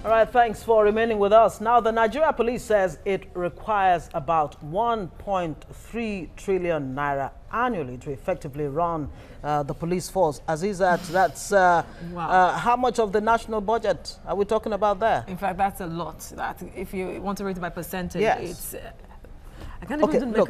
All right, thanks for remaining with us. Now, the Nigeria police says it requires about 1.3 trillion naira annually to effectively run the police force. Azizat, that's wow. How much of the national budget are we talking about there? In fact, that's a lot. That if you want to rate it by percentage, yes. It's... I can't even look,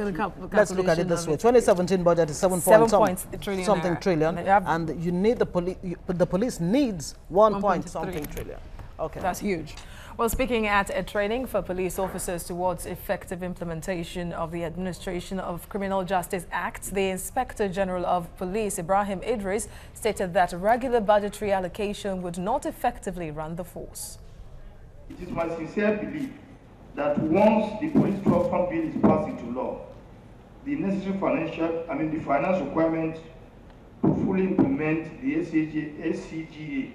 let's look at it this way. 2017 budget is 7 trillion something trillion, and you need the police needs 1 point something trillion. Okay. That's huge. Well, speaking at a training for police officers towards effective implementation of the Administration of Criminal Justice Act, the Inspector General of Police, Ibrahim Idris, stated that regular budgetary allocation would not effectively run the force. It is my sincere belief that once the police trust fund bill is passed into law, the necessary the finance requirements to fully implement the SCGA,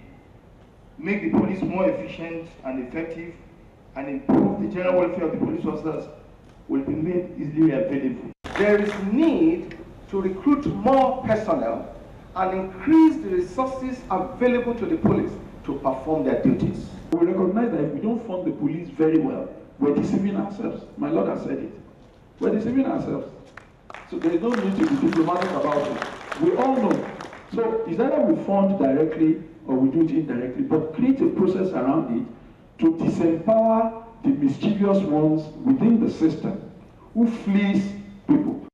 make the police more efficient and effective, and improve the general welfare of the police officers will be made easily available. There is need to recruit more personnel and increase the resources available to the police to perform their duties. We recognize that if we don't fund the police very well, we're deceiving ourselves. My Lord has said it. We're deceiving ourselves. So there is no need to be diplomatic about it. We all know. So it's either we fund directly or we do it indirectly, but create a process around it to disempower the mischievous ones within the system who fleece people.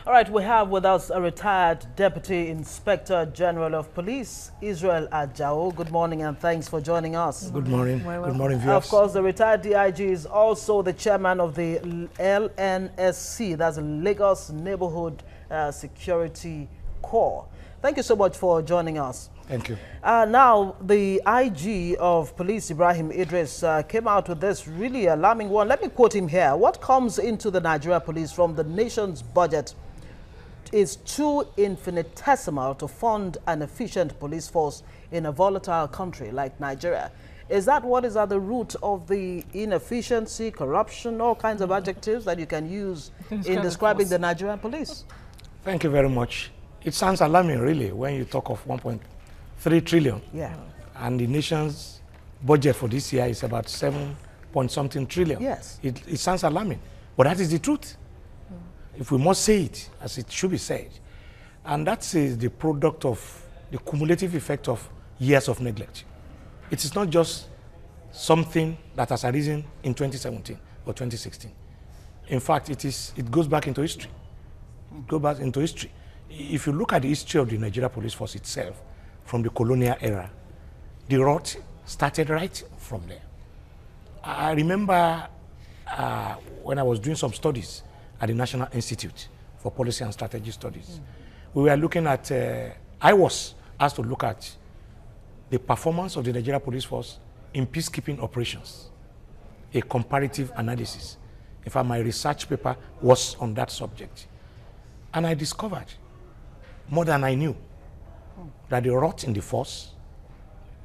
All right, we have with us a retired Deputy Inspector General of Police, Israel Ajao. Good morning and thanks for joining us. Good morning. Good morning, viewers. Of course, the retired DIG is also the chairman of the LNSC, that's the Lagos Neighborhood Security Corps. Thank you so much for joining us. Thank you. Now, the IG of Police, Ibrahim Idris, came out with this really alarming one. Let me quote him here. What comes into the Nigeria police from the nation's budget is too infinitesimal to fund an efficient police force in a volatile country like Nigeria. Is that what is at the root of the inefficiency, corruption, all kinds of adjectives that you can use in describing the Nigerian police? Thank you very much. It sounds alarming, really, when you talk of 1.3 trillion. Yeah. And the nation's budget for this year is about 7-point-something trillion. Yes. It sounds alarming, but that is the truth. If we must say it as it should be said. And that is the product of the cumulative effect of years of neglect. It is not just something that has arisen in 2017 or 2016. In fact, it goes back into history. It goes back into history. If you look at the history of the Nigeria Police Force itself, from the colonial era, the rot started right from there. I remember when I was doing some studies at the National Institute for Policy and Strategy Studies. We were looking at, I was asked to look at the performance of the Nigeria Police Force in peacekeeping operations, a comparative analysis. In fact, my research paper was on that subject. And I discovered, more than I knew, that the rot in the force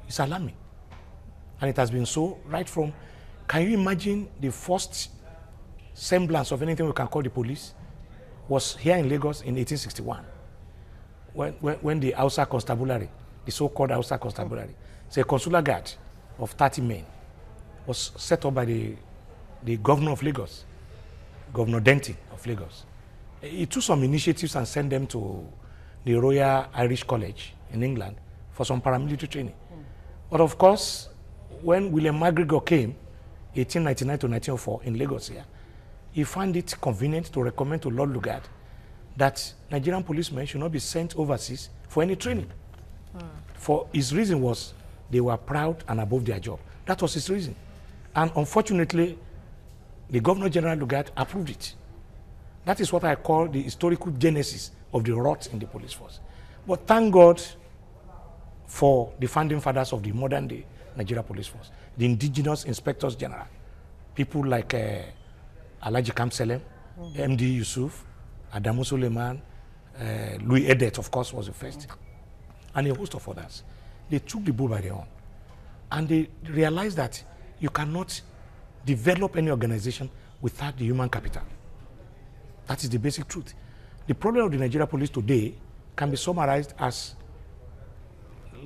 is alarming. And it has been so right from, can you imagine the first semblance of anything we can call the police was here in Lagos in 1861 when the Hausa Constabulary, the so-called Hausa Constabulary, it's a consular guard of 30 men, was set up by the governor of Lagos, Governor Denton of Lagos. He took some initiatives and sent them to the Royal Irish College in England for some paramilitary training. But of course, when William McGregor came, 1899 to 1904 in Lagos here, he found it convenient to recommend to Lord Lugard that Nigerian policemen should not be sent overseas for any training. For his reason was they were proud and above their job. That was his reason. And unfortunately, the Governor General Lugard approved it. That is what I call the historical genesis of the rot in the police force. But thank God for the founding fathers of the modern day Nigeria Police Force, the indigenous inspectors general, people like Alhaji Kamselem, MD Yusuf, Adamu Suleiman, Louis Edet, of course, was the first, and a host of others. They took the bull by the horn, and they realized that you cannot develop any organization without the human capital. That is the basic truth. The problem of the Nigeria police today can be summarized as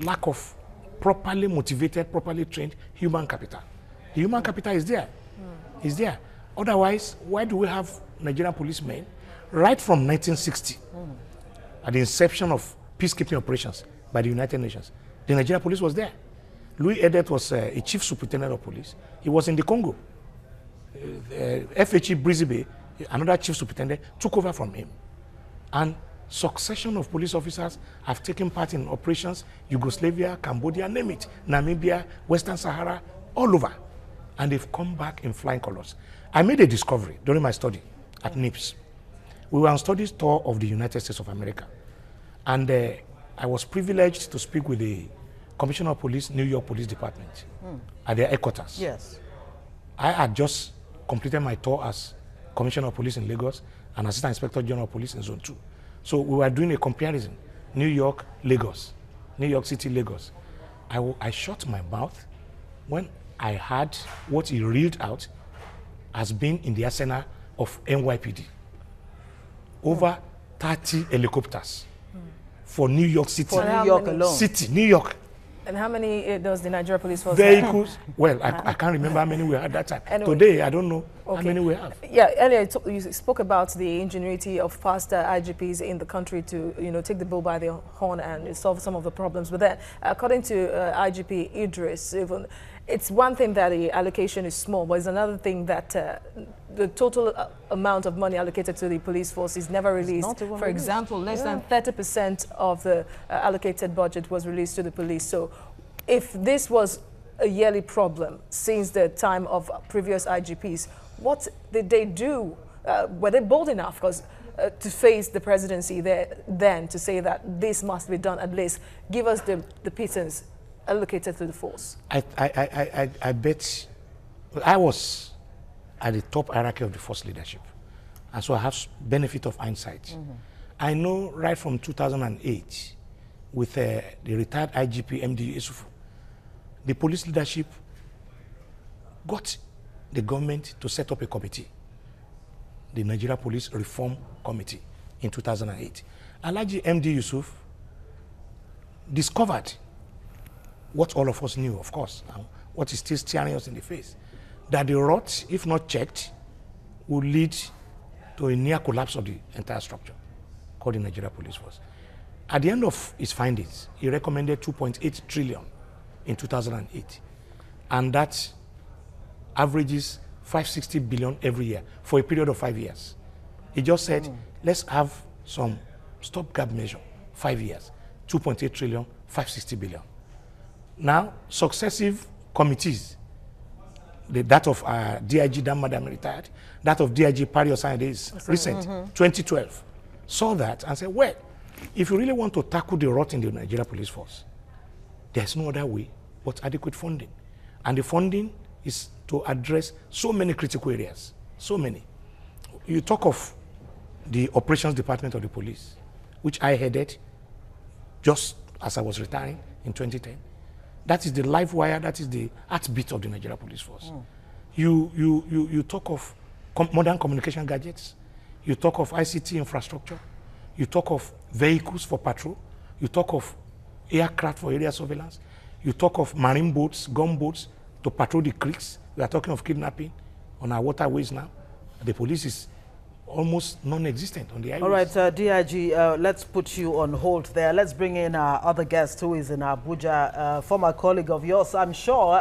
lack of properly motivated, properly trained human capital. The human capital is there. Is there. Otherwise, why do we have Nigerian policemen right from 1960, at the inception of peacekeeping operations by the United Nations? The Nigerian police was there. Louis Edet was a chief superintendent of police. He was in the Congo. FHE Brizibe, another chief superintendent, took over from him. And succession of police officers have taken part in operations, Yugoslavia, Cambodia, name it, Namibia, Western Sahara, all over. And they've come back in flying colors. I made a discovery during my study at NIPS. We were on studies tour of the United States of America. And I was privileged to speak with the Commissioner of Police, New York Police Department, at their headquarters. Yes. I had just completed my tour as Commissioner of Police in Lagos and Assistant Inspector General of Police in Zone 2. So we were doing a comparison, New York, Lagos, New York City, Lagos. I shut my mouth when I heard what he reeled out has been in the arsenal of NYPD. Over 30 helicopters for New York City. For New York alone. City, New York. And how many does the Nigeria Police Force Vehicles. Well, I can't remember how many we had at that time. Anyway. Today, I don't know how many we have. Yeah, earlier you spoke about the ingenuity of faster IGPs in the country to, take the bull by the horn and solve some of the problems. But then, according to IGP Idris, even it's one thing that the allocation is small, but it's another thing that the total amount of money allocated to the police force is never released. For example, less than 30% of the allocated budget was released to the police. So if this was a yearly problem since the time of previous IGPs, what did they do? Were they bold enough to face the presidency then to say that this must be done, at least give us the pittance allocated to the force? I bet I was at the top hierarchy of the force leadership, and so I have benefit of hindsight. I know right from 2008 with the retired IGP MD Isufu, the police leadership got the government to set up a committee, the Nigeria Police Reform Committee, in 2008. Alhaji MD Yusuf discovered what all of us knew, of course, and what is still staring us in the face, that the rot, if not checked, would lead to a near collapse of the entire structure called the Nigeria Police Force. At the end of his findings, he recommended 2.8 trillion in 2008, and that averages 560 billion every year for a period of 5 years. He just said, let's have some stopgap measure, 5 years, 2.8 trillion, 560 billion. Now, successive committees, that of DIG Dan Madam retired, that of DIG Pari Osanyede is recent, 2012, saw that and said, well, if you really want to tackle the rot in the Nigeria Police Force, there's no other way but adequate funding. And the funding is to address so many critical areas, so many. You talk of the operations department of the police, which I headed just as I was retiring in 2010. That is the live wire, that is the heartbeat of the Nigeria Police Force. You talk of modern communication gadgets, you talk of ICT infrastructure, you talk of vehicles for patrol, you talk of aircraft for area surveillance, you talk of marine boats, gunboats to patrol the creeks. We are talking of kidnapping on our waterways now. The police is almost non-existent on the highways. All right, DIG, let's put you on hold there. Let's bring in our other guest who is in Abuja, former colleague of yours, I'm sure.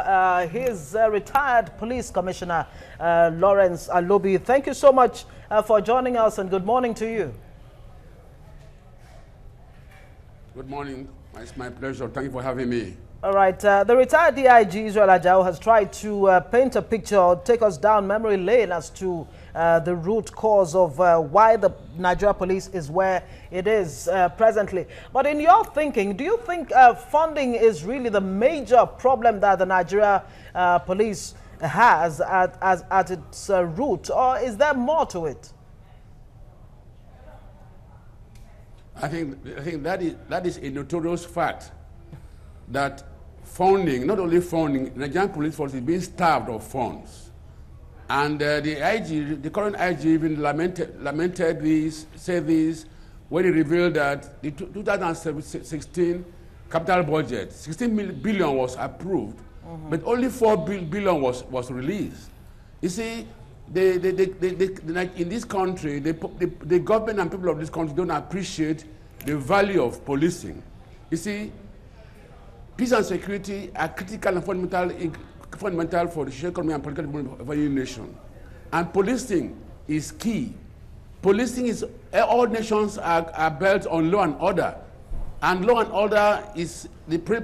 He's retired police commissioner, Lawrence Alobi. Thank you so much for joining us, and good morning to you. Good morning. It's my pleasure. Thank you for having me. All right. The retired DIG Israel Ajao has tried to paint a picture or take us down memory lane as to the root cause of why the Nigeria Police is where it is presently. But in your thinking, do you think funding is really the major problem that the Nigeria Police has at its root, or is there more to it? I think that is a notorious fact that funding, not only funding, the Nigerian Police Force is being starved of funds. And the current IG even lamented this, said this, when he revealed that the 2016 capital budget, 16 billion was approved, but only 4 billion was released. You see, like in this country, the government and people of this country don't appreciate the value of policing. You see, peace and security are critical and fundamental for the social, economy, and political development of any nation. And policing is key. Policing is, all nations are built on law and order. And law and order is,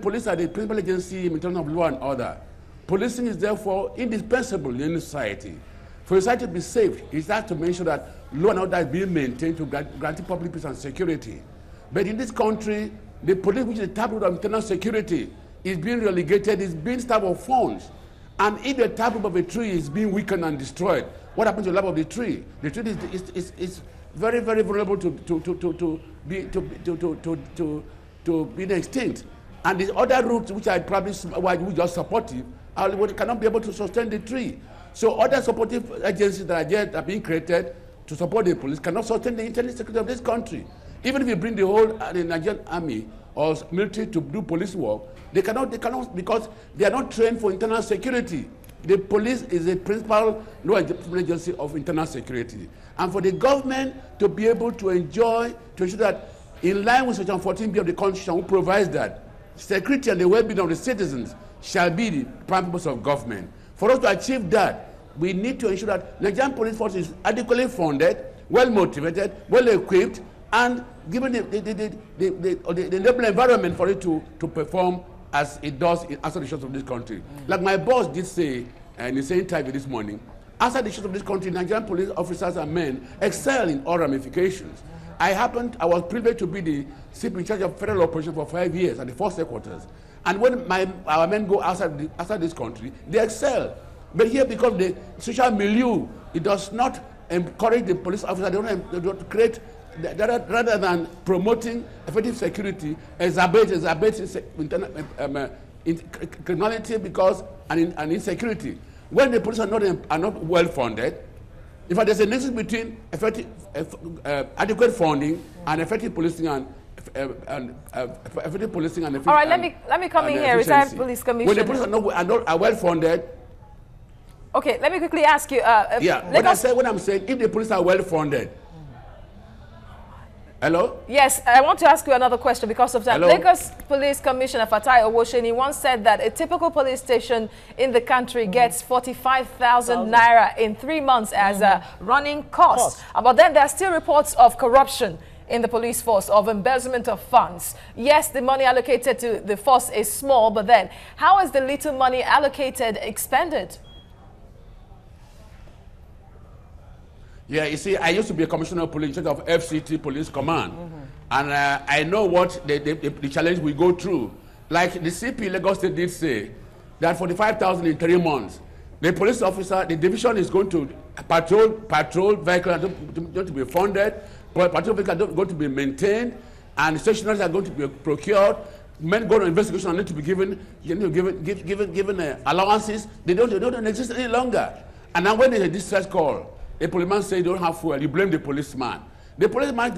police are the principal agency in terms of law and order. Policing is therefore indispensable in any society. For society to be safe, it has to make sure that law and order is being maintained to guarantee public peace and security. But in this country, the police, which is the taproot of internal security, is being relegated, is being starved of funds. And if the taproot of a tree is being weakened and destroyed, what happens to the life of the tree? The tree is very, very vulnerable to be extinct. And the other roots, which are probably just supportive, cannot be able to sustain the tree. So other supportive agencies that are being created to support the police cannot sustain the internal security of this country. Even if you bring the whole the Nigerian army or military to do police work, they cannot because they are not trained for internal security. The police is a principal law enforcement agency of internal security. And for the government to be able to ensure that in line with Section 14B of the Constitution, who provides that security and the well-being of the citizens shall be the prime purpose of government. For us to achieve that, we need to ensure that Nigerian police force is adequately funded, well-motivated, well-equipped, and given the enabling environment for it to perform as it does outside the shores of this country. Like my boss did say in the same interview this morning, outside the shores of this country, Nigerian police officers and men excel in all ramifications. I was privileged to be the chief in charge of federal operations for 5 years at the force headquarters. And when our men go outside this country, they excel. But here, because the social milieu, it does not encourage the police officer, they don't create, rather than promoting effective security, exacerbates criminality and insecurity. When the police are not well funded, in fact, there's a nexus between adequate funding and effective policing and effective policing and efficiency. All right, let me come in here. Retired Police Commissioner. When the police are well funded. Okay, let me quickly ask you. When I'm saying if the police are well funded. Hello? Yes, I want to ask you another question because of that. Hello? Lagos Police Commissioner Fatai Owosheni once said that a typical police station in the country gets 45,000 naira in 3 months as a running cost. But then there are still reports of corruption in the police force, of embezzlement of funds. Yes, the money allocated to the force is small, but then how is the little money allocated expended? Yeah, you see, I used to be a commissioner of police, in charge of FCT Police Command. And I know what the challenge we go through. Like the CP Lagos State did say, that 45,000 in 3 months. The police officer, the division is going to patrol vehicles are going to be funded, patrol vehicles are going to be maintained, and stationaries are going to be procured. Men go to investigation and need to be given allowances. They don't exist any longer. And now when there's a distress call, a policeman says you don't have fuel, you blame the policeman. The policeman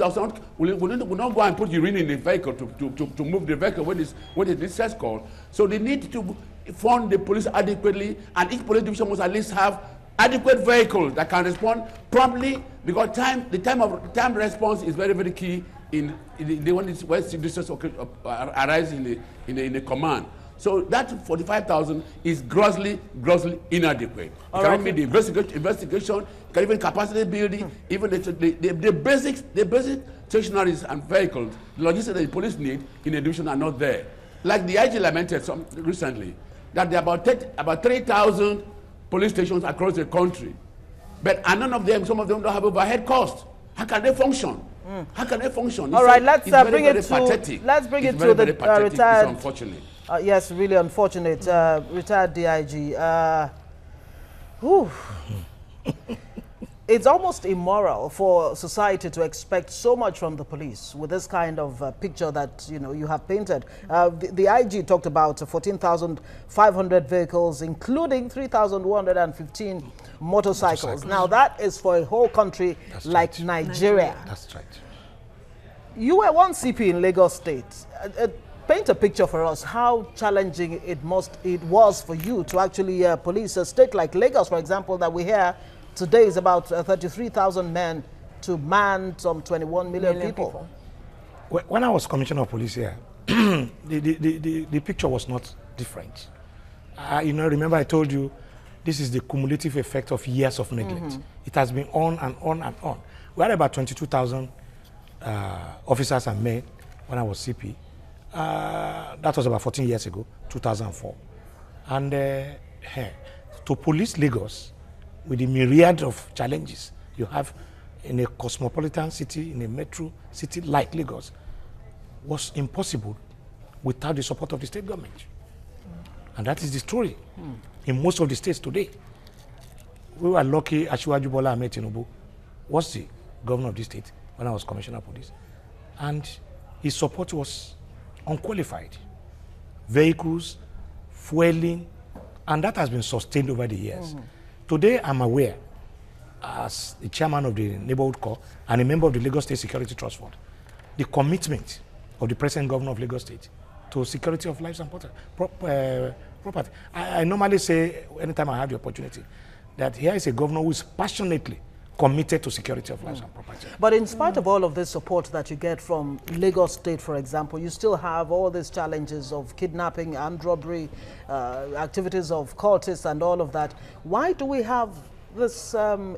will not go and put urine in the vehicle to move the vehicle when the distress call. So they need to fund the police adequately, and each police division must at least have adequate vehicles that can respond promptly, because the time response is very, very key when distress arises in the command. So that 45,000 is grossly inadequate. It cannot meet the investigation, can even capacity building, even the basic stationaries and vehicles, the logistics that the police need in a division are not there. Like the IG lamented recently, that there are about 3,000 police stations across the country, but none of them, some of them don't have overhead costs. How can they function? How can they function? All right, let's bring it to the retired. It's unfortunate. Yes, really unfortunate. Retired DIG. It's almost immoral for society to expect so much from the police with this kind of picture that you have painted. The IG talked about 14,500 vehicles, including 3,115 motorcycles. Now that is for a whole country like Nigeria. That's right. You were one CP in Lagos State. paint a picture for us how challenging it was for you to actually police a state like Lagos, for example, that we hear today is about 33,000 men to man some 21 million people. When I was Commissioner of Police here, the picture was not different. Remember I told you this is the cumulative effect of years of neglect. It has been on and on and on. We had about 22,000 officers and men when I was CP. That was about 14 years ago, 2004. And to police Lagos with the myriad of challenges you have in a cosmopolitan city, in a metro city like Lagos, was impossible without the support of the state government. And that is the story in most of the states today. We were lucky Asiwaju Bola Ahmed Tinubu was the governor of the state when I was Commissioner of Police. And his support was unqualified. Vehicles, fueling, and that has been sustained over the years. Today, I'm aware, as the chairman of the neighborhood corps and a member of the Lagos State Security Trust Fund, the commitment of the present governor of Lagos State to security of lives and property. I normally say, anytime I have the opportunity, that here is a governor who is passionately committed to security of lives and property. But in spite of all of this support that you get from Lagos State, for example, you still have all these challenges of kidnapping, armed robbery, activities of cultists and all of that. Why do we have this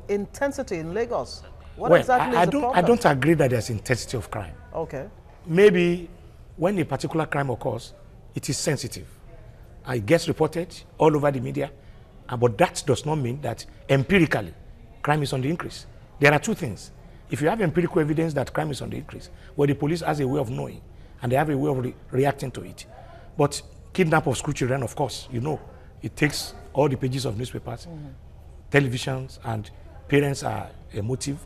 intensity in Lagos? What exactly is the problem? I don't agree that there's intensity of crime. Okay. Maybe when a particular crime occurs, it is sensitive. It gets reported all over the media, but that does not mean that empirically crime is on the increase. There are two things. If you have empirical evidence that crime is on the increase, well, the police has a way of knowing, and they have a way of reacting to it. But kidnap of school children, of course, it takes all the pages of newspapers, televisions, and parents are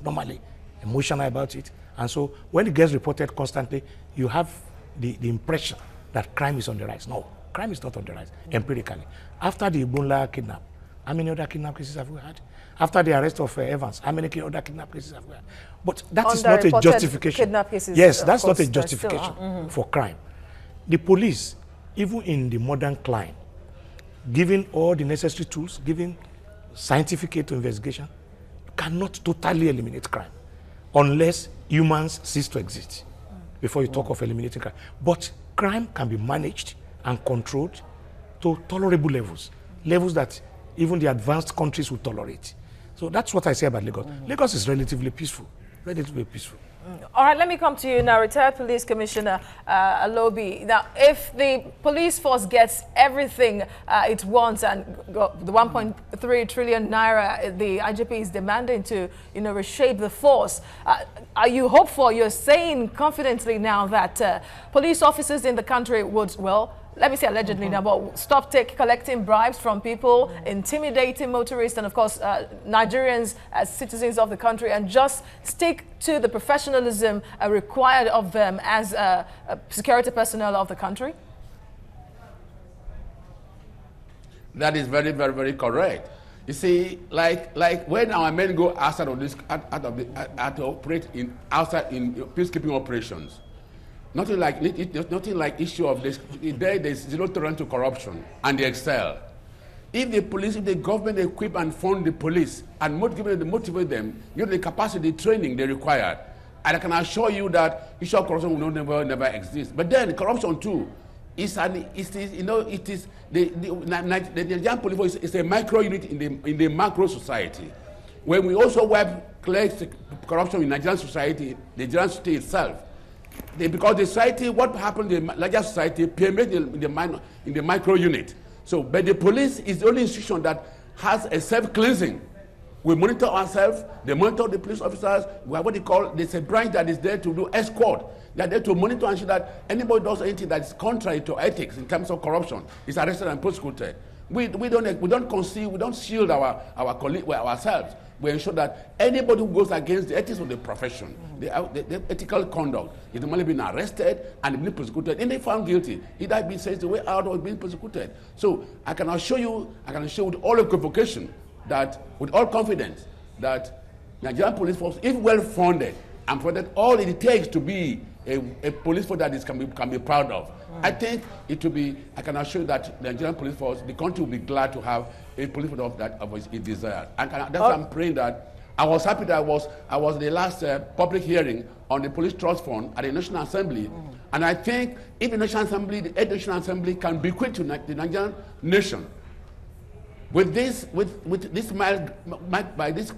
normally emotional about it. And so when it gets reported constantly, you have the impression that crime is on the rise. No, crime is not on the rise, empirically. After the Igbonla kidnap, how many other kidnap cases have we had? After the arrest of Evans, how many other kidnap cases have we had? But that is not a justification. Yes, that's not a justification for crime. The police, even in the modern climate, given all the necessary tools, given scientific aid to investigation, cannot totally eliminate crime unless humans cease to exist before you talk of eliminating crime. But crime can be managed and controlled to tolerable levels, levels that even the advanced countries will tolerate. So that's what I say about Lagos. Lagos is relatively peaceful, relatively peaceful. All right, let me come to you now, retired Police Commissioner Alobi. Now, if the police force gets everything it wants and the 1.3 trillion naira the IGP is demanding to, reshape the force, are you hopeful? You're saying confidently now that police officers in the country would, well, let me say allegedly now, but stop collecting bribes from people, intimidating motorists, and of course Nigerians as citizens of the country, and just stick to the professionalism required of them as security personnel of the country? That is very, very, very correct. You see, like when our men go outside of this, operate outside in peacekeeping operations. Nothing like issue of this. There's zero tolerance to corruption, and they excel. If the government equip and fund the police and motivate them, the capacity, training they require, and I can assure you that issue of corruption will never exist. But then corruption too is the Nigerian police force is a micro unit in the macro society. When we also wipe corruption in Nigerian society, the Nigerian state itself. Because the society, what happened in the larger society, permeates in the micro unit. So, but the police is the only institution that has a self-cleansing. We monitor ourselves, they monitor the police officers. We have there's a branch that is there to do escort. They are there to monitor and ensure that anybody does anything that is contrary to ethics in terms of corruption is arrested and prosecuted. We don't conceal, we don't shield our colleagues, ourselves. We ensure that anybody who goes against the ethics of the profession, the ethical conduct, is normally being arrested and being prosecuted. And if found guilty, either being sent away out or being prosecuted. So I can assure you with all equivocation, that with all confidence, that Nigerian police force, if well funded and provided all it takes to be a police force that can be proud of. I think it will be, I can assure you that the Nigerian police force, the country will be glad to have a police force of that of its desire. And that's why I'm praying that I was happy that I was the last public hearing on the police trust fund at the National Assembly. And I think if the National Assembly, the National Assembly can bequeath to the Nigerian nation with this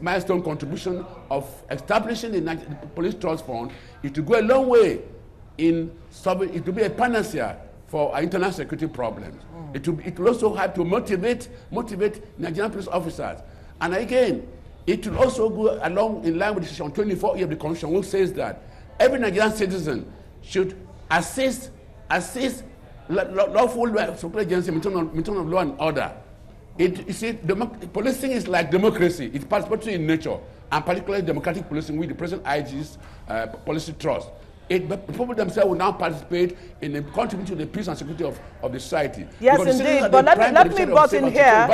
milestone contribution of establishing the police trust fund, it will go a long way in solving. It will be a panacea for our internal security problems. It will also have to motivate Nigerian police officers. And again, it will also go along in line with Section 24E of the Constitution, which says that every Nigerian citizen should assist lawful support agency in terms of law and order. You see, policing is like democracy. It's participatory in nature, and particularly democratic policing with the present IG's policy trust. The people themselves will now participate in contributing to the peace and security of the society. Yes, indeed. But let me butt in here.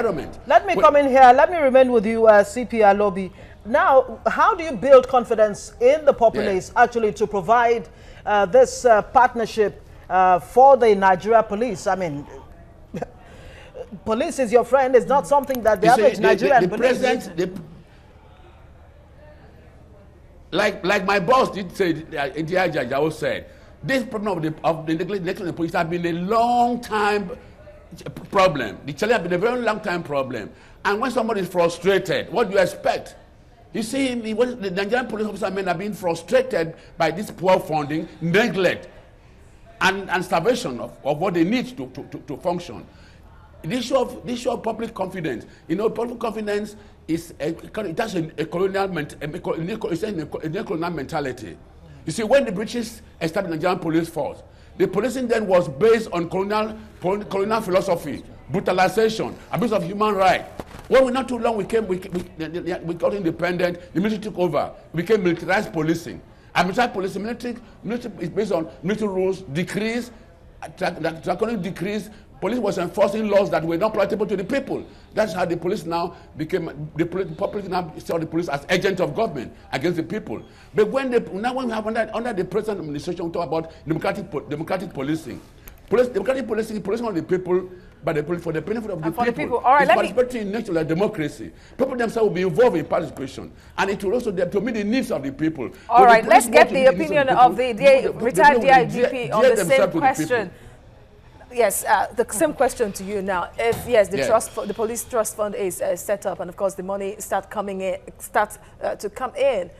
Let me come in here. Let me remain with you, CP Alobi. Now, how do you build confidence in the populace actually to provide this partnership for the Nigeria police? I mean, police is your friend. It's not something that the average Nigerian police. Like my boss did say, India Jajao said, this problem of the neglect of the police has been a long time problem. The challenge has been a very long time problem. And when somebody is frustrated, what do you expect? You see, the Nigerian police officer men are being frustrated by this poor funding, neglect, and starvation of what they need to function. The issue of public confidence, public confidence it has a colonial mentality. You see, when the British established the Nigerian police force, the policing then was based on colonial philosophy, brutalization, abuse of human rights. When we not too long we got independent, the military took over, we became militarized policing. And military policing, military is based on military rules, decrees, draconic decrees. Police was enforcing laws that were not palatable to the people. That's how the police now became, the public now saw the police as agents of government against the people. But when we have under the present administration, we talk about democratic policing. Democratic policing of the people, but for the benefit of the people. All right, it's participatory in nature like democracy. People themselves will be involved in participation, and it will also to meet the needs of the people. All right, let's get the opinion of the retired DIGP on the same question. Yes, the same question to you now. If the police trust fund is set up, and of course the money starts to come in.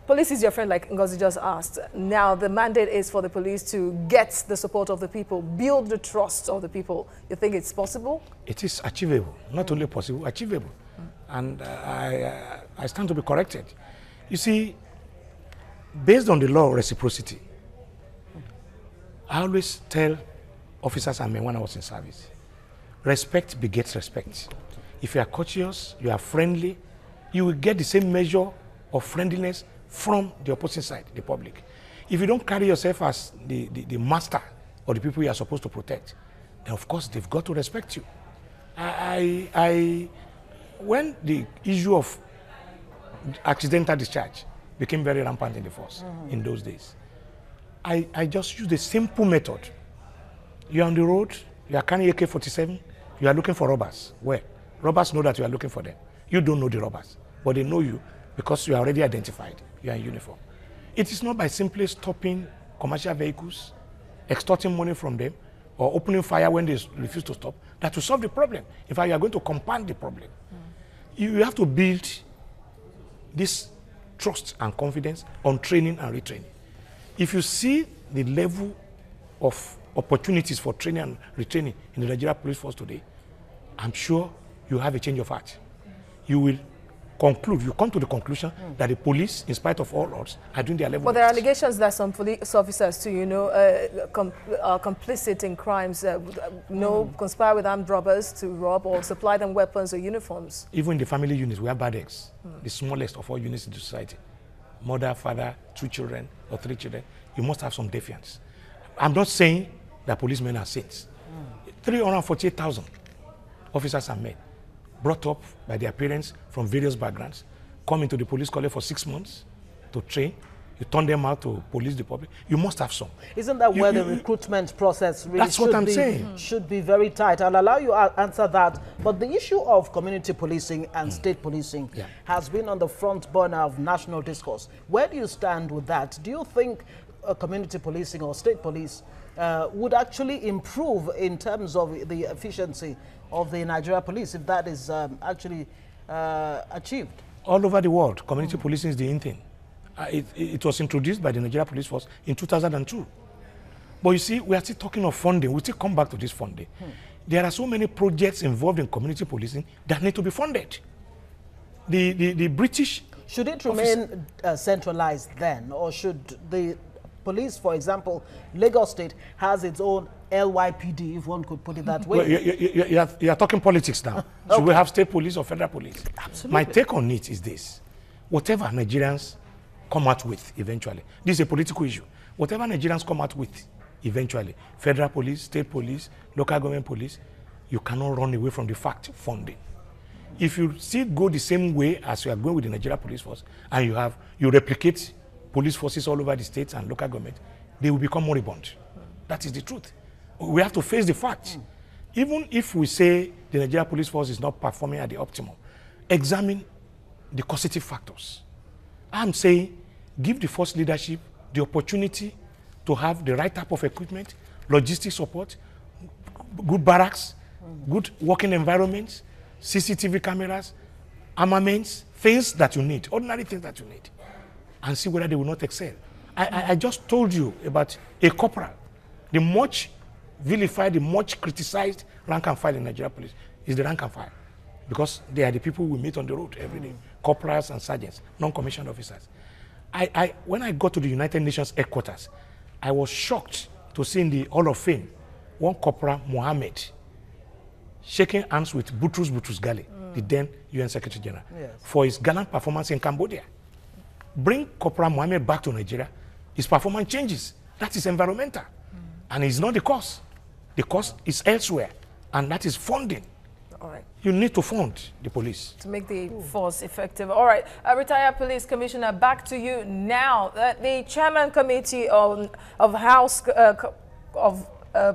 Police is your friend, like Ngozi just asked. Now the mandate is for the police to get the support of the people, build the trust of the people. You think it's possible? It is achievable. Not only possible, achievable. And I stand to be corrected. You see, based on the law of reciprocity, I always tell officers and men when I was in service, respect begets respect. If you are courteous, you are friendly, you will get the same measure of friendliness from the opposite side, the public. If you don't carry yourself as the master or the people you are supposed to protect, then of course they've got to respect you. When the issue of accidental discharge became very rampant in the force in those days, I just used a simple method. You're on the road, you are carrying AK-47, you are looking for robbers. Where? Robbers know that you are looking for them. You don't know the robbers, but they know you because you are already identified. You are in uniform. It is not by simply stopping commercial vehicles, extorting money from them, or opening fire when they refuse to stop that will solve the problem. In fact, you are going to compound the problem. You have to build this trust and confidence on training and retraining. If you see the level of opportunities for training and retraining in the Nigeria Police Force today, I'm sure you have a change of heart. You will conclude, you come to the conclusion that the police, in spite of all odds, are doing their level. But there are allegations that some police officers too, are complicit in crimes, conspire with armed robbers to rob or supply them weapons or uniforms. Even in the family units, we have bad eggs, the smallest of all units in the society. Mother, father, 2 children or 3 children, you must have some defiance. I'm not saying that policemen are saints. 348,000 officers and men brought up by their parents from various backgrounds, come into the police college for 6 months to train. you turn them out to police the public. You must have some. Isn't that where the recruitment process really that's what I'm saying. Should be very tight? I'll allow you to answer that. But the issue of community policing and state policing has been on the front burner of national discourse. Where do you stand with that? Do you think community policing or state police would actually improve in terms of the efficiency of the Nigeria police if that is actually achieved? All over the world, community policing is the in thing. It was introduced by the Nigeria Police Force in 2002. But you see, we are still talking of funding. We still come back to this funding. There are so many projects involved in community policing that need to be funded. The British... Should it remain centralized then, or should the police, for example, Lagos State has its own LYPD, if one could put it that way? Well, you are talking politics now. Should we have state police or federal police? Absolutely. My take on it is this. Whatever Nigerians come out with eventually, this is a political issue. Whatever Nigerians come out with eventually, federal police, state police, local government police, you cannot run away from the fact funding. If you still go the same way as you are going with the Nigeria Police Force, and you replicate police forces all over the states and local government, they will become moribund. That is the truth. We have to face the facts. Even if we say the Nigeria Police Force is not performing at the optimum, examine the causative factors. I'm saying give the force leadership the opportunity to have the right type of equipment, logistic support, good barracks, good working environments, CCTV cameras, armaments, things that you need, ordinary things that you need, and see whether they will not excel. I just told you about a corporal. The much vilified, the much criticized rank and file in Nigeria Police is the rank and file, because they are the people we meet on the road every day, corporals and sergeants, non-commissioned officers. When I got to the United Nations headquarters, I was shocked to see in the Hall of Fame one Corporal Mohammed shaking hands with Boutros Ghali, the then UN Secretary General, for his gallant performance in Cambodia. Bring Corporal Mohammed back to Nigeria, his performance changes. That is environmental. And it's not the cause. The cause is elsewhere, and that is funding. All right. You need to fund the police. To make the force effective. All right. Retired Police Commissioner, back to you now. The Chairman Committee of House of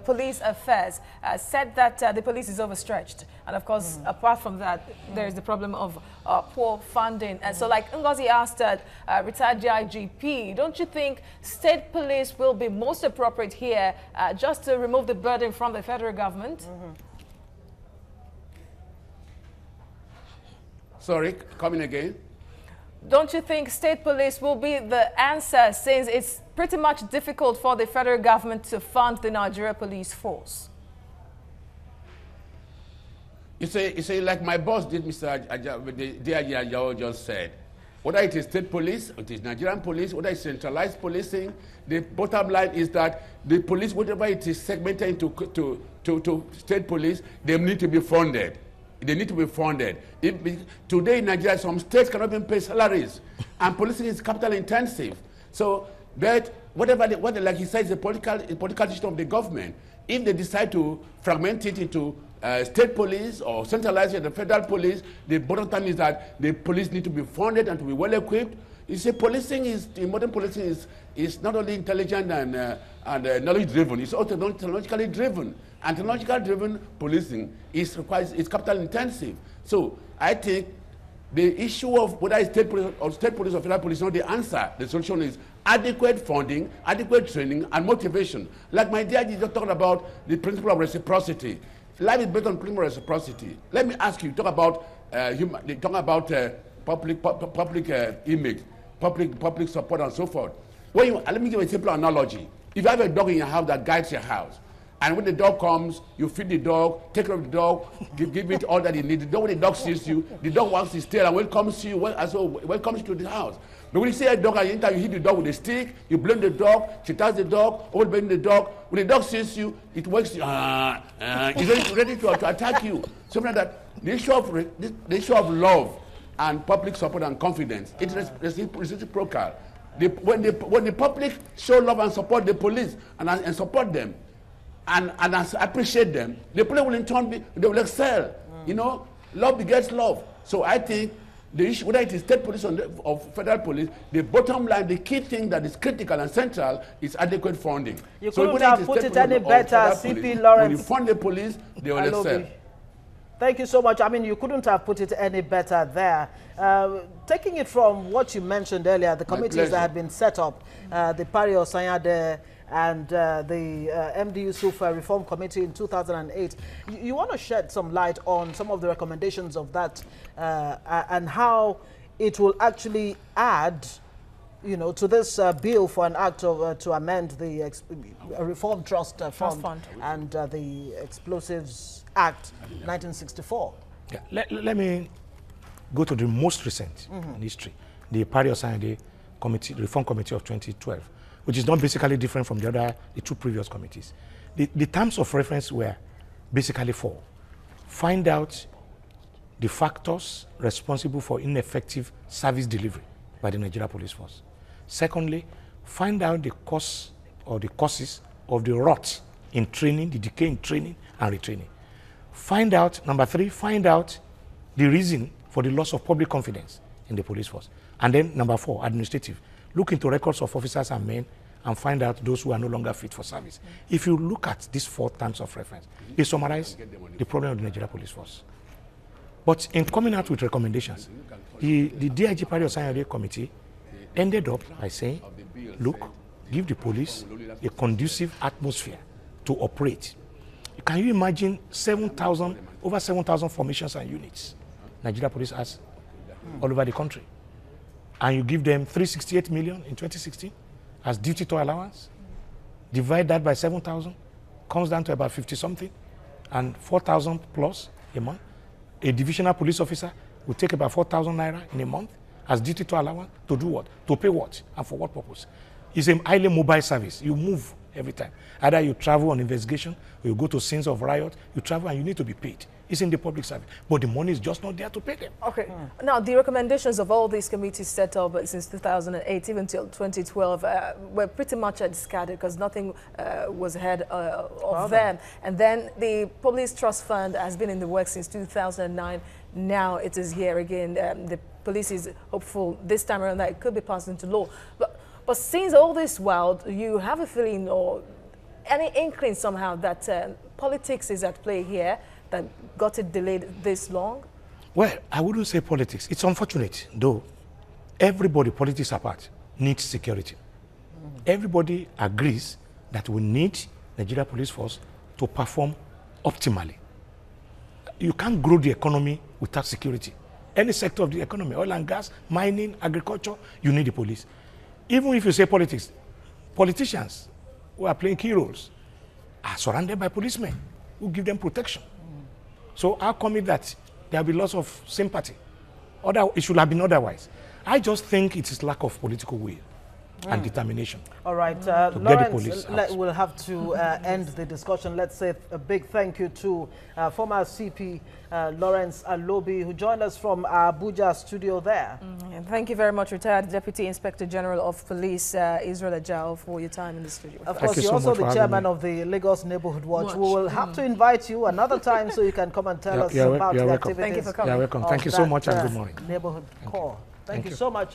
Police Affairs said that the police is overstretched. And of course, apart from that, there is the problem of poor funding. And so like Ngozi asked retired DIGP, don't you think state police will be most appropriate here just to remove the burden from the federal government? Sorry, coming again? Don't you think state police will be the answer, since it's pretty much difficult for the federal government to fund the Nigeria Police Force? You say like my boss did, Mr. Ajao just said. Whether it is state police, it is Nigerian police, whether it's centralized policing, the bottom line is that the police, whatever it is segmented into to state police, they need to be funded. They need to be funded. Today in Nigeria, some states cannot even pay salaries, and policing is capital intensive. So that whatever like he says, the political decision of the government. If they decide to fragment it into state police or centralize it, the federal police, the bottom line is that the police need to be funded and to be well equipped. You see, modern policing is not only intelligent and knowledge driven, it's also technologically driven. And technologically driven policing is capital intensive. So I think the issue of whether it's state police or federal police is not the answer. The solution is adequate funding, adequate training, and motivation. Like my dear just talking about the principle of reciprocity. Life is based on principle of reciprocity. Let me ask you, talk about public image, public support, and so forth. Let me give you a simple analogy. If you have a dog in your house that guides your house, and when the dog comes, you feed the dog, take care of the dog, give it all that it needs. When the dog sees you, the dog wants his tail and welcomes you, welcomes you to the house. But when you see a dog and you hit the dog with a stick, you blame the dog, chastise the dog, overblame the dog. When the dog sees you, it wakes you, it's ready to attack you. Something like that. The issue of love and public support and confidence, it is reciprocal. When the public show love and support the police and support them, and appreciate them, the police will in turn they will excel. You know, love begets love. So I think the issue, whether it is state police or federal police, the bottom line, the key thing that is critical and central is adequate funding. You couldn't have put it any better, CP Lawrence. When you fund the police, they will excel. Thank you so much. I mean, you couldn't have put it any better there. Taking it from what you mentioned earlier, the committees that had been set up, the Pari Osanyade and the MD Yusuf Reform Committee in 2008, you want to shed some light on some of the recommendations of that and how it will actually add, you know, to this bill for an act of, to amend the Reform Trust Fund and the Explosives Act 1964. Yeah. Let me go to the most recent in history, the Pari Osanyade Committee, Reform Committee of 2012, which is not basically different from the two previous committees. The terms of reference were basically four. Find out the factors responsible for ineffective service delivery by the Nigeria Police Force. Secondly, find out the cause or the causes of the rot in training, the decay in training and retraining. Find out, number three, find out the reason for the loss of public confidence in the police force. And then number four, administrative. Look into records of officers and men and find out those who are no longer fit for service. If you look at these four terms of reference, they summarize the problem of the Nigeria Police Force. But in coming out with recommendations, the DIG Pari Osanyade Committee ended up by saying, look, give the police a conducive atmosphere to operate. Can you imagine over 7,000 formations and units Nigeria Police has all over the country? And you give them 368 million in 2016 as duty to allowance, divide that by 7,000, comes down to about 50 something, and 4,000 plus a month. A divisional police officer will take about 4,000 naira in a month as duty to allowance to do what? To pay what? And for what purpose? It's a highly mobile service. You move every time. Either you travel on investigation, or you go to scenes of riot, you travel and you need to be paid. It's in the public service. But the money is just not there to pay them. Okay. Now, the recommendations of all these committees set up since 2008, even till 2012, were pretty much discarded because nothing was heard of them. And then the Police Trust Fund has been in the works since 2009. Now it is here again. The police is hopeful this time around that it could be passed into law. But since all this while, you have a feeling or any inkling somehow that politics is at play here that got it delayed this long? Well, I wouldn't say politics. It's unfortunate, though. Everybody, politics apart, needs security. Everybody agrees that we need Nigeria Police Force to perform optimally. You can't grow the economy without security. Any sector of the economy, oil and gas, mining, agriculture, you need the police. Even if you say politics, politicians who are playing key roles are surrounded by policemen who give them protection. So how come it that there will be lots of sympathy? It should have been otherwise. I just think it is lack of political will and determination. All right, Lawrence, we'll have to end the discussion. Let's say a big thank you to former CP Lawrence Alobi, who joined us from our Abuja studio there. And thank you very much, retired Deputy Inspector General of Police Israel Ajao, for your time in the studio. Of course, you're also the chairman of the Lagos Neighborhood Watch. We will have to invite you another time so you can come and tell us about the activities. Thank you for coming. You're welcome. Thank you so much and good morning. Neighborhood Corps. Thank you so much.